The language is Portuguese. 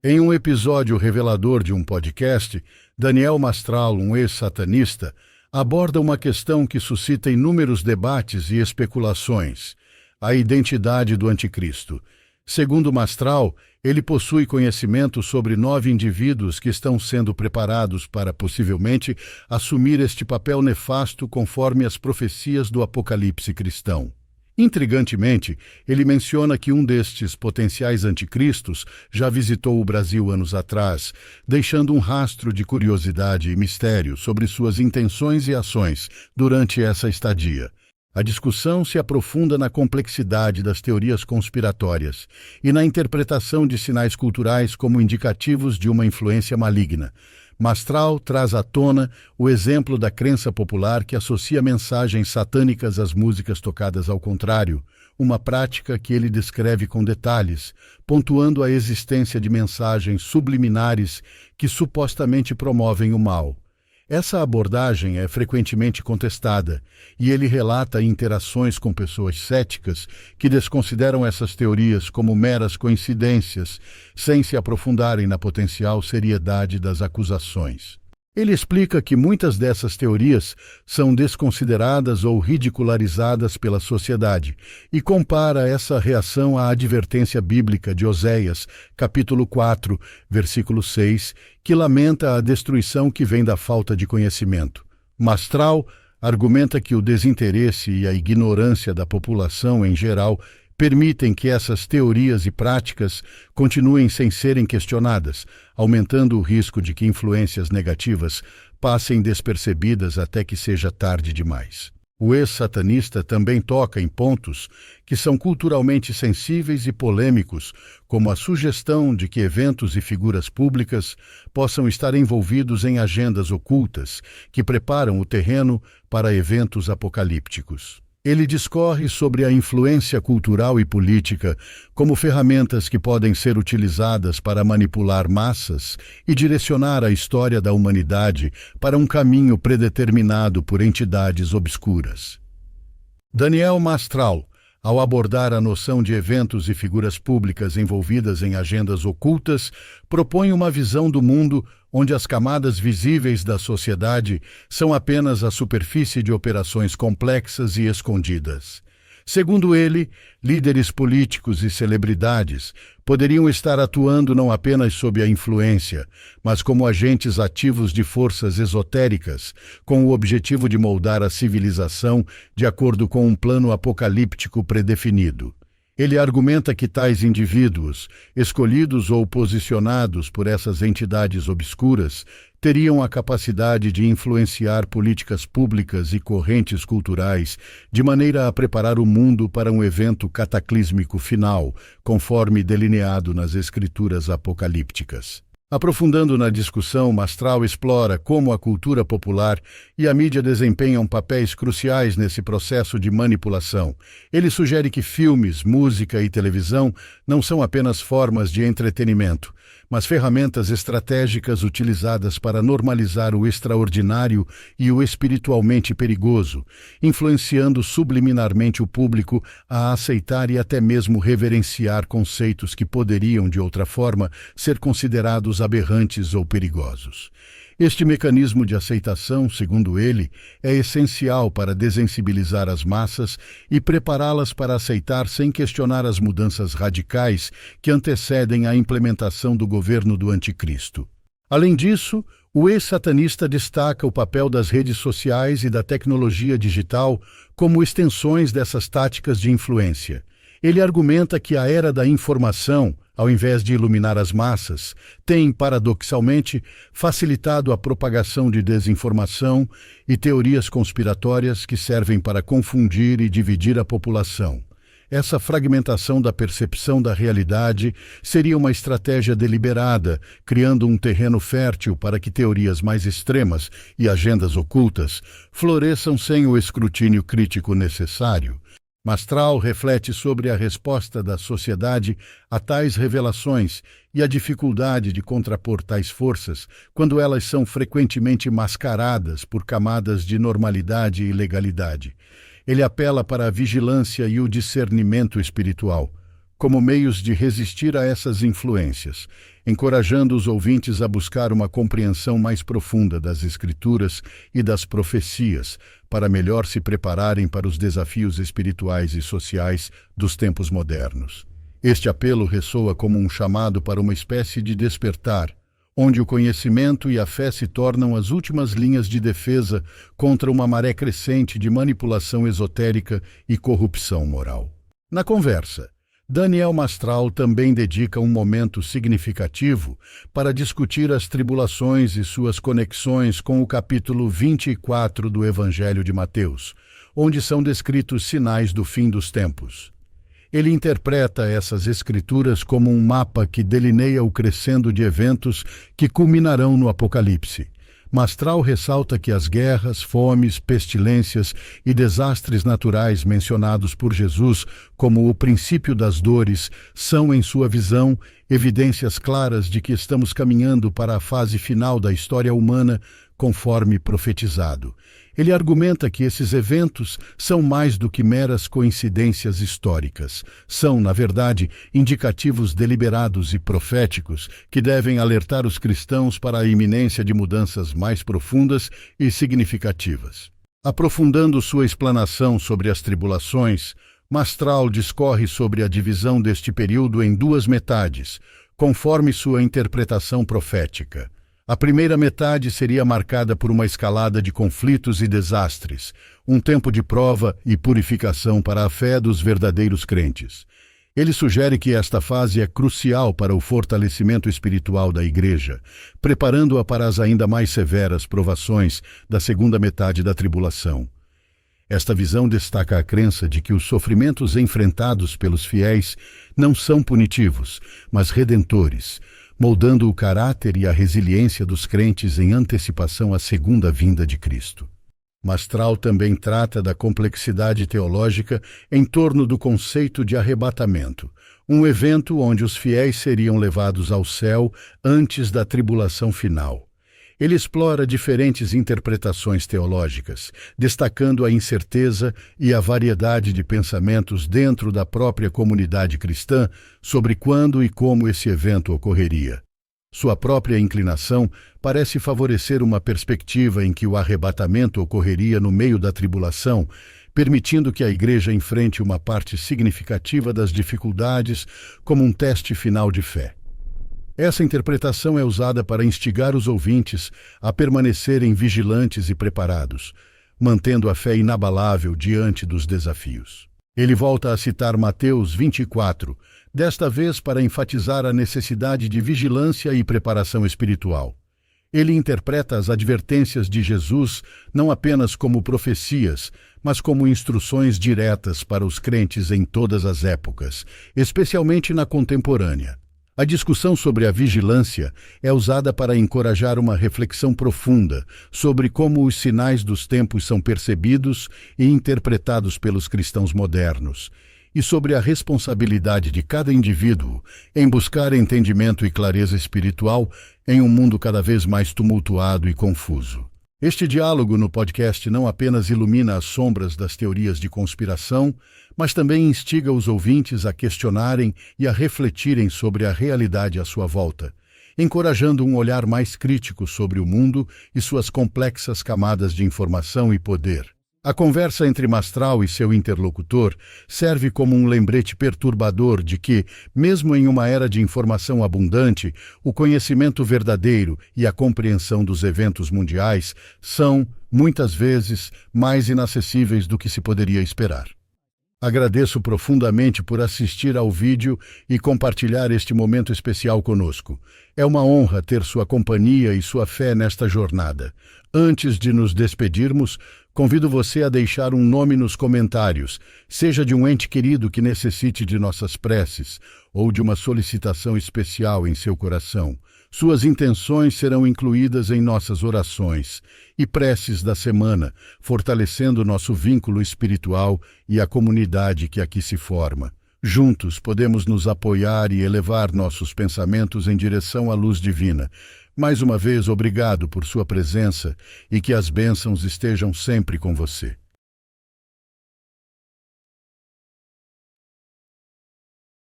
Em um episódio revelador de um podcast, Daniel Mastral, um ex-satanista, aborda uma questão que suscita inúmeros debates e especulações: a identidade do anticristo. Segundo Mastral, ele possui conhecimento sobre 9 indivíduos que estão sendo preparados para, possivelmente, assumir este papel nefasto conforme as profecias do Apocalipse cristão. Intrigantemente, ele menciona que um destes potenciais anticristos já visitou o Brasil anos atrás, deixando um rastro de curiosidade e mistério sobre suas intenções e ações durante essa estadia. A discussão se aprofunda na complexidade das teorias conspiratórias e na interpretação de sinais culturais como indicativos de uma influência maligna. Mastral traz à tona o exemplo da crença popular que associa mensagens satânicas às músicas tocadas ao contrário, uma prática que ele descreve com detalhes, pontuando a existência de mensagens subliminares que supostamente promovem o mal. Essa abordagem é frequentemente contestada, e ele relata interações com pessoas céticas que desconsideram essas teorias como meras coincidências, sem se aprofundarem na potencial seriedade das acusações. Ele explica que muitas dessas teorias são desconsideradas ou ridicularizadas pela sociedade e compara essa reação à advertência bíblica de Oséias, capítulo 4, versículo 6, que lamenta a destruição que vem da falta de conhecimento. Mastral argumenta que o desinteresse e a ignorância da população em geral permitem que essas teorias e práticas continuem sem serem questionadas, aumentando o risco de que influências negativas passem despercebidas até que seja tarde demais. O ex-satanista também toca em pontos que são culturalmente sensíveis e polêmicos, como a sugestão de que eventos e figuras públicas possam estar envolvidos em agendas ocultas que preparam o terreno para eventos apocalípticos. Ele discorre sobre a influência cultural e política como ferramentas que podem ser utilizadas para manipular massas e direcionar a história da humanidade para um caminho predeterminado por entidades obscuras. Daniel Mastral, ao abordar a noção de eventos e figuras públicas envolvidas em agendas ocultas, propõe uma visão do mundo onde as camadas visíveis da sociedade são apenas a superfície de operações complexas e escondidas. Segundo ele, líderes políticos e celebridades poderiam estar atuando não apenas sob a influência, mas como agentes ativos de forças esotéricas, com o objetivo de moldar a civilização de acordo com um plano apocalíptico predefinido. Ele argumenta que tais indivíduos, escolhidos ou posicionados por essas entidades obscuras, teriam a capacidade de influenciar políticas públicas e correntes culturais de maneira a preparar o mundo para um evento cataclísmico final, conforme delineado nas escrituras apocalípticas. Aprofundando na discussão, Mastral explora como a cultura popular e a mídia desempenham papéis cruciais nesse processo de manipulação. Ele sugere que filmes, música e televisão não são apenas formas de entretenimento, mas ferramentas estratégicas utilizadas para normalizar o extraordinário e o espiritualmente perigoso, influenciando subliminarmente o público a aceitar e até mesmo reverenciar conceitos que poderiam, de outra forma, ser considerados aberrantes ou perigosos. Este mecanismo de aceitação, segundo ele, é essencial para desensibilizar as massas e prepará-las para aceitar sem questionar as mudanças radicais que antecedem a implementação do governo do anticristo. Além disso, o ex-satanista destaca o papel das redes sociais e da tecnologia digital como extensões dessas táticas de influência. Ele argumenta que a era da informação, ao invés de iluminar as massas, tem, paradoxalmente, facilitado a propagação de desinformação e teorias conspiratórias que servem para confundir e dividir a população. Essa fragmentação da percepção da realidade seria uma estratégia deliberada, criando um terreno fértil para que teorias mais extremas e agendas ocultas floresçam sem o escrutínio crítico necessário. Mastral reflete sobre a resposta da sociedade a tais revelações e a dificuldade de contrapor tais forças quando elas são frequentemente mascaradas por camadas de normalidade e legalidade. Ele apela para a vigilância e o discernimento espiritual. como meios de resistir a essas influências, encorajando os ouvintes a buscar uma compreensão mais profunda das Escrituras e das profecias, para melhor se prepararem para os desafios espirituais e sociais dos tempos modernos. Este apelo ressoa como um chamado para uma espécie de despertar, onde o conhecimento e a fé se tornam as últimas linhas de defesa contra uma maré crescente de manipulação esotérica e corrupção moral. Na conversa, Daniel Mastral também dedica um momento significativo para discutir as tribulações e suas conexões com o capítulo 24 do Evangelho de Mateus, onde são descritos sinais do fim dos tempos. Ele interpreta essas escrituras como um mapa que delineia o crescendo de eventos que culminarão no Apocalipse. Mastral ressalta que as guerras, fomes, pestilências e desastres naturais mencionados por Jesus como o princípio das dores são, em sua visão, evidências claras de que estamos caminhando para a fase final da história humana conforme profetizado. Ele argumenta que esses eventos são mais do que meras coincidências históricas. São, na verdade, indicativos deliberados e proféticos que devem alertar os cristãos para a iminência de mudanças mais profundas e significativas. Aprofundando sua explanação sobre as tribulações, Mastral discorre sobre a divisão deste período em duas metades, conforme sua interpretação profética. A primeira metade seria marcada por uma escalada de conflitos e desastres, um tempo de prova e purificação para a fé dos verdadeiros crentes. Ele sugere que esta fase é crucial para o fortalecimento espiritual da Igreja, preparando-a para as ainda mais severas provações da segunda metade da tribulação. Esta visão destaca a crença de que os sofrimentos enfrentados pelos fiéis não são punitivos, mas redentores, moldando o caráter e a resiliência dos crentes em antecipação à segunda vinda de Cristo. Mastral também trata da complexidade teológica em torno do conceito de arrebatamento, um evento onde os fiéis seriam levados ao céu antes da tribulação final. Ele explora diferentes interpretações teológicas, destacando a incerteza e a variedade de pensamentos dentro da própria comunidade cristã sobre quando e como esse evento ocorreria. Sua própria inclinação parece favorecer uma perspectiva em que o arrebatamento ocorreria no meio da tribulação, permitindo que a Igreja enfrente uma parte significativa das dificuldades como um teste final de fé. Essa interpretação é usada para instigar os ouvintes a permanecerem vigilantes e preparados, mantendo a fé inabalável diante dos desafios. Ele volta a citar Mateus 24, desta vez para enfatizar a necessidade de vigilância e preparação espiritual. Ele interpreta as advertências de Jesus não apenas como profecias, mas como instruções diretas para os crentes em todas as épocas, especialmente na contemporânea. A discussão sobre a vigilância é usada para encorajar uma reflexão profunda sobre como os sinais dos tempos são percebidos e interpretados pelos cristãos modernos, e sobre a responsabilidade de cada indivíduo em buscar entendimento e clareza espiritual em um mundo cada vez mais tumultuado e confuso. Este diálogo no podcast não apenas ilumina as sombras das teorias de conspiração, mas também instiga os ouvintes a questionarem e a refletirem sobre a realidade à sua volta, encorajando um olhar mais crítico sobre o mundo e suas complexas camadas de informação e poder. A conversa entre Mastral e seu interlocutor serve como um lembrete perturbador de que, mesmo em uma era de informação abundante, o conhecimento verdadeiro e a compreensão dos eventos mundiais são, muitas vezes, mais inacessíveis do que se poderia esperar. Agradeço profundamente por assistir ao vídeo e compartilhar este momento especial conosco. É uma honra ter sua companhia e sua fé nesta jornada. Antes de nos despedirmos, convido você a deixar um nome nos comentários, seja de um ente querido que necessite de nossas preces ou de uma solicitação especial em seu coração. Suas intenções serão incluídas em nossas orações e preces da semana, fortalecendo nosso vínculo espiritual e a comunidade que aqui se forma. Juntos podemos nos apoiar e elevar nossos pensamentos em direção à luz divina. Mais uma vez, obrigado por sua presença e que as bênçãos estejam sempre com você.